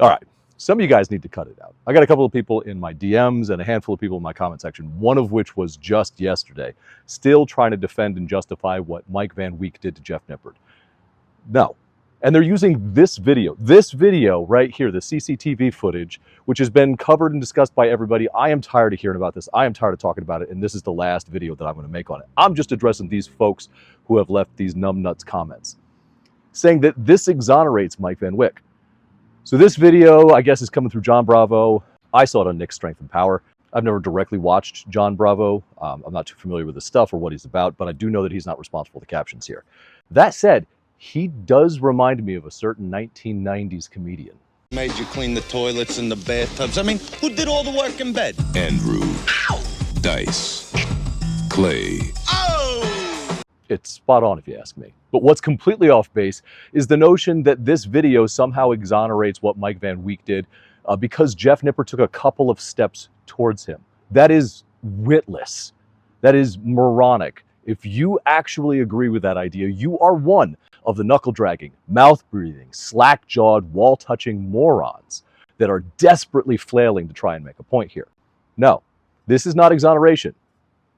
All right, some of you guys need to cut it out. I got a couple of people in my DMs and a handful of people in my comment section, one of which was just yesterday, still trying to defend and justify what Mike Van Week did to Jeff Nippard. No. And they're using this video right here, the CCTV footage, which has been covered and discussed by everybody. I am tired of hearing about this. I am tired of talking about it, and this is the last video that I'm going to make on it. I'm just addressing these folks who have left these numbnuts comments, saying that this exonerates Mike Van Wyck. So this video, I guess, is coming through John Bravo. I saw it on Nick's Strength and Power. I've never directly watched John Bravo. I'm not too familiar with his stuff or what he's about, but I do know that he's not responsible for the captions here. That said, he does remind me of a certain 1990s comedian. Made you clean the toilets and the bathtubs. I mean, who did all the work in bed? Andrew. Ow! Dice. Clay. Oh! It's spot on if you ask me. But what's completely off base is the notion that this video somehow exonerates what Mike Van Week did because Jeff Nippard took a couple of steps towards him. That is witless. That is moronic. If you actually agree with that idea, you are one of the knuckle-dragging, mouth-breathing, slack-jawed, wall-touching morons that are desperately flailing to try and make a point here. No, this is not exoneration.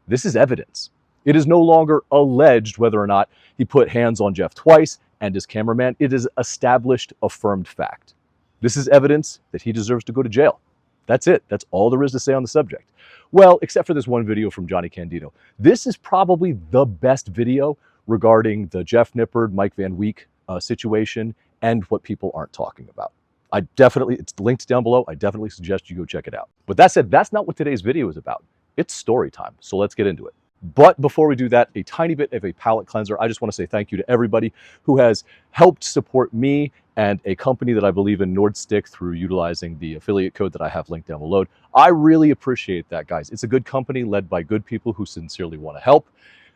This is evidence. It is no longer alleged whether or not he put hands on Jeff twice and his cameraman. It is established, affirmed fact. This is evidence that he deserves to go to jail. That's it. That's all there is to say on the subject. Well, except for this one video from Johnny Candido. This is probably the best video regarding the Jeff Nippard, Mike Van Week situation and what people aren't talking about. It's linked down below. I definitely suggest you go check it out. But that said, that's not what today's video is about. It's story time. So let's get into it. But before we do that, a tiny bit of a palate cleanser. I just want to say thank you to everybody who has helped support me and a company that I believe in, NORDSTIck, through utilizing the affiliate code that I have linked down below. I really appreciate that, guys. It's a good company led by good people who sincerely want to help.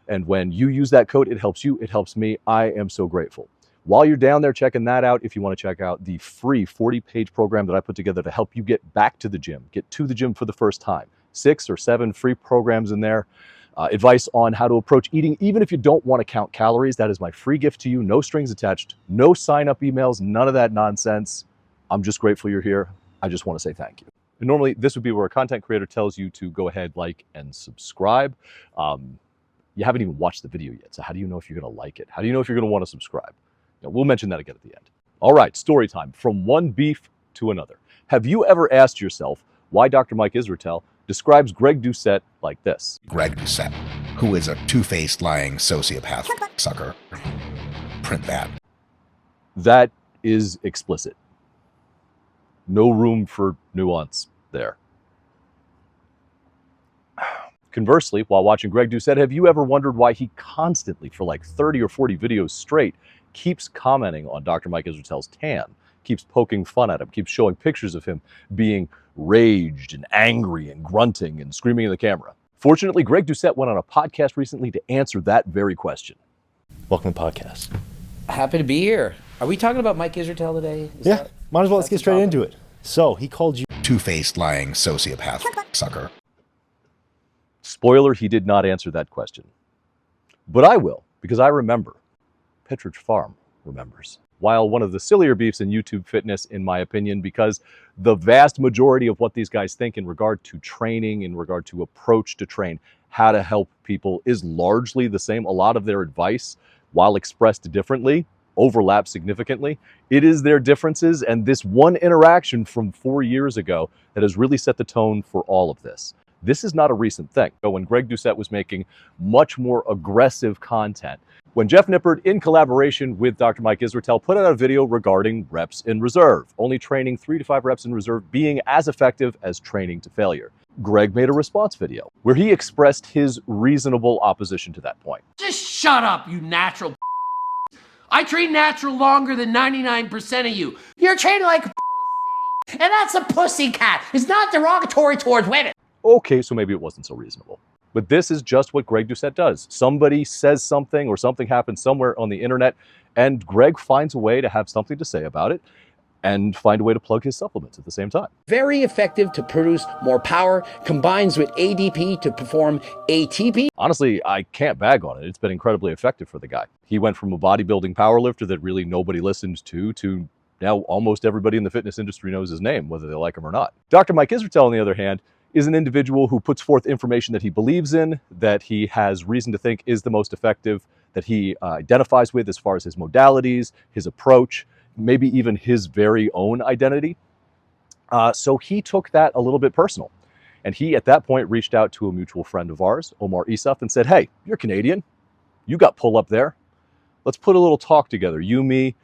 And when you use that code, it helps you, it helps me. I am so grateful. While you're down there checking that out, if you want to check out the free 40-page program that I put together to help you get back to the gym, get to the gym for the first time, 6 or 7 free programs in there. Advice on how to approach eating, even if you don't want to count calories. That is my free gift to you. No strings attached, no sign-up emails, none of that nonsense. I'm just grateful you're here. I just want to say thank you. And normally, this would be where a content creator tells you to go ahead, like, and subscribe. You haven't even watched the video yet, so how do you know if you're going to like it? How do you know if you're going to want to subscribe? We'll mention that again at the end. All right, story time. From one beef to another. Have you ever asked yourself why Dr. Mike Israetel describes Greg Doucette like this? Greg Doucette, who is a two-faced lying sociopath sucker. Print that. That is explicit. No room for nuance there. Conversely, while watching Greg Doucette, have you ever wondered why he constantly, for like 30 or 40 videos straight, keeps commenting on Dr. Mike Israetel's tan, keeps poking fun at him, keeps showing pictures of him being raged and angry and grunting and screaming in the camera? Fortunately, Greg Doucette went on a podcast recently to answer that very question. Welcome to the podcast. Happy to be here. Are we talking about Mike Israetel today? Might as well let's get straight into it. So he called you two-faced lying sociopath sucker. Spoiler, he did not answer that question. But I will, because I remember. Petrich Farm remembers. While one of the sillier beefs in YouTube fitness, in my opinion, because the vast majority of what these guys think in regard to training, in regard to approach to train, how to help people is largely the same. A lot of their advice, while expressed differently, overlaps significantly. It is their differences and this one interaction from 4 years ago that has really set the tone for all of this. This is not a recent thing. But when Greg Doucette was making much more aggressive content, when Jeff Nippard, in collaboration with Dr. Mike Israetel, put out a video regarding reps in reserve, only training 3 to 5 reps in reserve being as effective as training to failure. Greg made a response video where he expressed his reasonable opposition to that point. Just shut up, you natural. I train natural longer than 99% of you. You're training like a and that's a pussycat. It's not derogatory towards women. Okay, so maybe it wasn't so reasonable. But this is just what Greg Doucette does. Somebody says something or something happens somewhere on the internet, and Greg finds a way to have something to say about it and find a way to plug his supplements at the same time. Very effective to produce more power, combines with ADP to perform ATP. Honestly, I can't bag on it. It's been incredibly effective for the guy. He went from a bodybuilding powerlifter that really nobody listened to Now, almost everybody in the fitness industry knows his name, whether they like him or not. Dr. Mike Israetel, on the other hand, is an individual who puts forth information that he believes in, that he has reason to think is the most effective, that he identifies with as far as his modalities, his approach, maybe even his very own identity. So he took that a little bit personal. And he, at that point, reached out to a mutual friend of ours, Omar Isuf, and said, hey, you're Canadian. You got pull up there. Let's put a little talk together. You, me,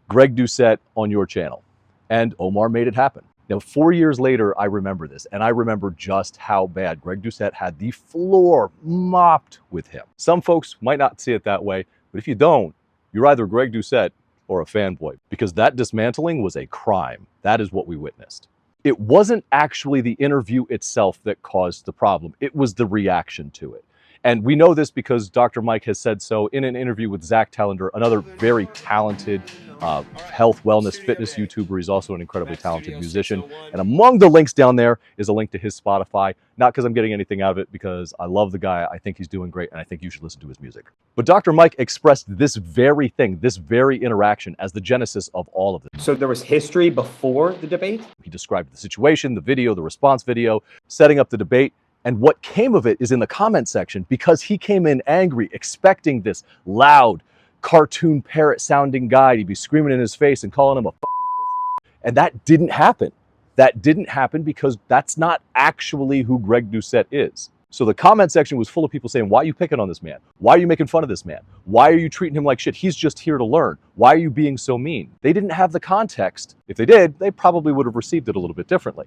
Greg Doucette on your channel. And Omar made it happen. Now, 4 years later, I remember this, and I remember just how bad Greg Doucette had the floor mopped with him. Some folks might not see it that way, but if you don't, you're either Greg Doucette or a fanboy, because that dismantling was a crime. That is what we witnessed. It wasn't actually the interview itself that caused the problem. It was the reaction to it. And we know this because Dr. Mike has said so in an interview with Zach Tellender, another very talented health, wellness, fitness YouTuber. He's also an incredibly talented musician. And among the links down there is a link to his Spotify. Not because I'm getting anything out of it, because I love the guy. I think he's doing great, and I think you should listen to his music. But Dr. Mike expressed this very thing, this very interaction, as the genesis of all of this. So there was history before the debate? He described the situation, the video, the response video, setting up the debate. And what came of it is in the comment section, because he came in angry, expecting this loud, cartoon parrot sounding guy to be screaming in his face and calling him a fucking pussy. And that didn't happen. That didn't happen because that's not actually who Greg Doucette is. So the comment section was full of people saying, why are you picking on this man? Why are you making fun of this man? Why are you treating him like shit? He's just here to learn. Why are you being so mean? They didn't have the context. If they did, they probably would have received it a little bit differently.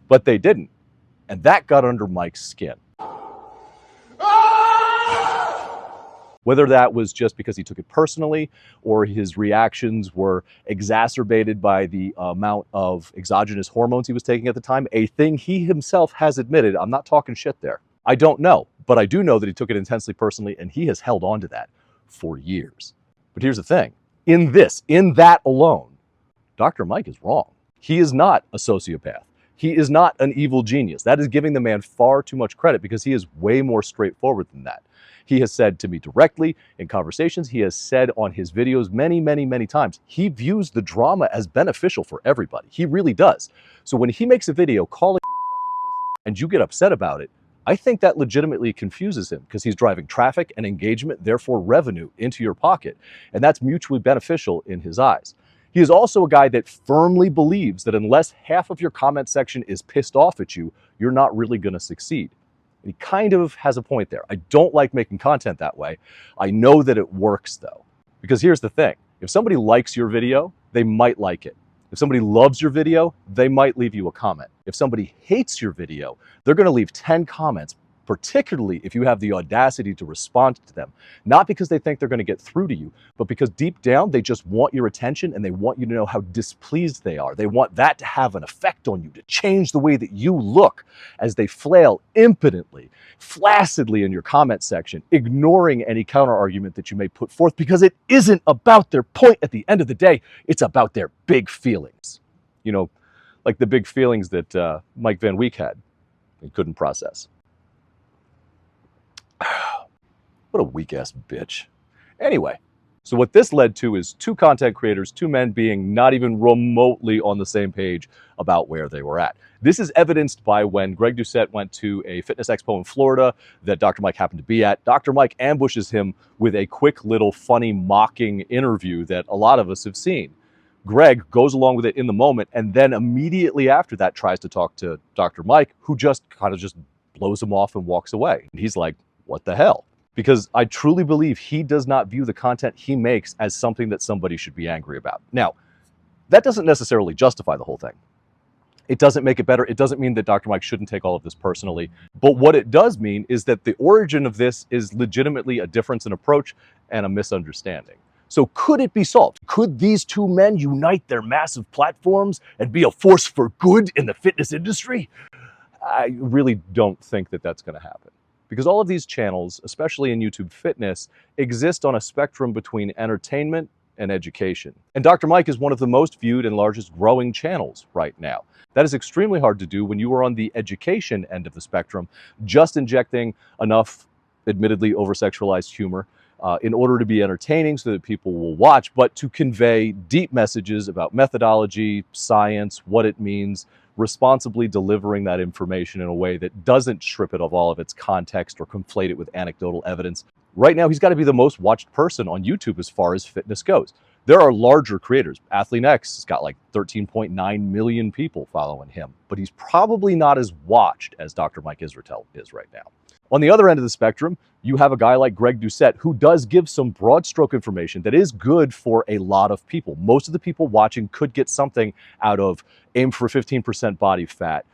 But they didn't. And that got under Mike's skin. Whether that was just because he took it personally or his reactions were exacerbated by the amount of exogenous hormones he was taking at the time, a thing he himself has admitted, I'm not talking shit there. I don't know, but I do know that he took it intensely personally, and he has held on to that for years. But here's the thing. In that alone, Dr. Mike is wrong. He is not a sociopath. He is not an evil genius. That is giving the man far too much credit, because he is way more straightforward than that. He has said to me directly in conversations, he has said on his videos many, many, many times, he views the drama as beneficial for everybody. He really does. So when he makes a video calling you a fucking pussy and you get upset about it, I think that legitimately confuses him, because he's driving traffic and engagement, therefore revenue, into your pocket. And that's mutually beneficial in his eyes. He is also a guy that firmly believes that unless half of your comment section is pissed off at you, you're not really going to succeed. And he kind of has a point there. I don't like making content that way. I know that it works though. Because here's the thing. If somebody likes your video, they might like it. If somebody loves your video, they might leave you a comment. If somebody hates your video, they're going to leave 10 comments, particularly if you have the audacity to respond to them. Not because they think they're going to get through to you, but because deep down they just want your attention and they want you to know how displeased they are. They want that to have an effect on you, to change the way that you look, as they flail impotently, flaccidly in your comment section, ignoring any counter argument that you may put forth, because it isn't about their point at the end of the day. It's about their big feelings. You know, like the big feelings that Mike Van Week had and couldn't process. What a weak-ass bitch. Anyway, so what this led to is two content creators, two men being not even remotely on the same page about where they were at. This is evidenced by when Greg Doucette went to a fitness expo in Florida that Dr. Mike happened to be at. Dr. Mike ambushes him with a quick little funny mocking interview that a lot of us have seen. Greg goes along with it in the moment, and then immediately after that tries to talk to Dr. Mike, who just kind of just blows him off and walks away. And he's like, what the hell? Because I truly believe he does not view the content he makes as something that somebody should be angry about. Now, that doesn't necessarily justify the whole thing. It doesn't make it better. It doesn't mean that Dr. Mike shouldn't take all of this personally. But what it does mean is that the origin of this is legitimately a difference in approach and a misunderstanding. So could it be solved? Could these two men unite their massive platforms and be a force for good in the fitness industry? I really don't think that that's going to happen. Because all of these channels, especially in YouTube fitness, exist on a spectrum between entertainment and education. And Dr. Mike is one of the most viewed and largest growing channels right now. That is extremely hard to do when you are on the education end of the spectrum, just injecting enough, admittedly over-sexualized humor in order to be entertaining so that people will watch, but to convey deep messages about methodology, science, what it means, responsibly delivering that information in a way that doesn't strip it of all of its context or conflate it with anecdotal evidence. Right now, he's got to be the most watched person on YouTube as far as fitness goes. There are larger creators. AthleanX has got like 13.9 million people following him, but he's probably not as watched as Dr. Mike Israetel is right now. On the other end of the spectrum, you have a guy like Greg Doucette, who does give some broad stroke information that is good for a lot of people. Most of the people watching could get something out of aim for 15% body fat,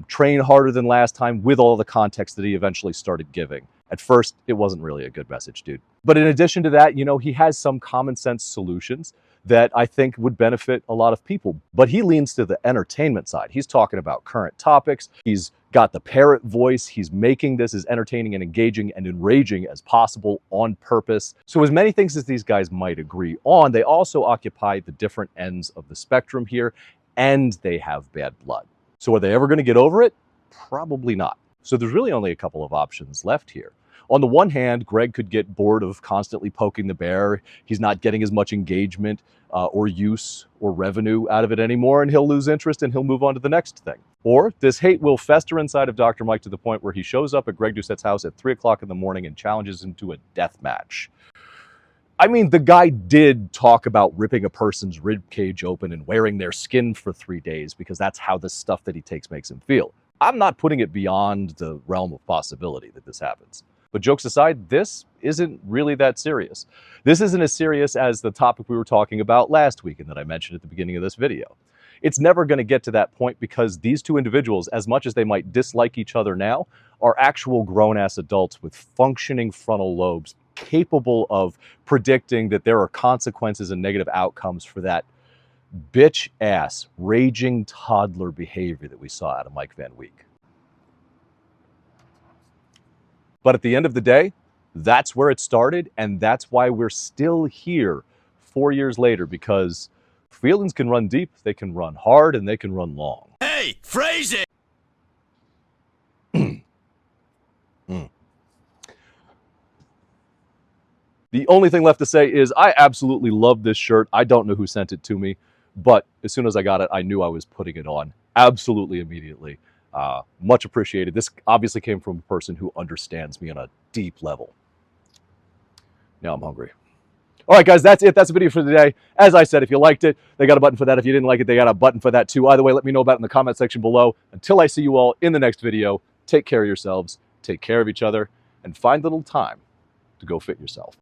train harder than last time, with all the context that he eventually started giving. At first, it wasn't really a good message, dude. But in addition to that, you know, he has some common sense solutions that I think would benefit a lot of people. But he leans to the entertainment side. He's talking about current topics. He's got the parrot voice. He's making this as entertaining and engaging and enraging as possible on purpose. So as many things as these guys might agree on, they also occupy the different ends of the spectrum here, and they have bad blood. So are they ever going to get over it? Probably not. So there's really only a couple of options left here. On the one hand, Greg could get bored of constantly poking the bear. He's not getting as much engagement or use or revenue out of it anymore, and he'll lose interest and he'll move on to the next thing. Or this hate will fester inside of Dr. Mike to the point where he shows up at Greg Doucette's house at 3 o'clock in the morning and challenges him to a death match. I mean, the guy did talk about ripping a person's rib cage open and wearing their skin for 3 days because that's how the stuff that he takes makes him feel. I'm not putting it beyond the realm of possibility that this happens. But jokes aside, this isn't really that serious. This isn't as serious as the topic we were talking about last week and that I mentioned at the beginning of this video. It's never going to get to that point because these two individuals, as much as they might dislike each other now, are actual grown-ass adults with functioning frontal lobes capable of predicting that there are consequences and negative outcomes for that bitch-ass, raging toddler behavior that we saw out of Mike Van Week. But at the end of the day, that's where it started, and that's why we're still here 4 years later, because feelings can run deep, they can run hard, and they can run long. Hey, phrase it! The only thing left to say is I absolutely love this shirt. I don't know who sent it to me, but as soon as I got it, I knew I was putting it on absolutely immediately. Much appreciated. This obviously came from a person who understands me on a deep level. Now I'm hungry. All right, guys, that's it. That's the video for today. As I said, if you liked it, they got a button for that. If you didn't like it, they got a button for that too. Either way, let me know about it in the comment section below. Until I see you all in the next video, take care of yourselves, take care of each other, and find a little time to go fit yourself.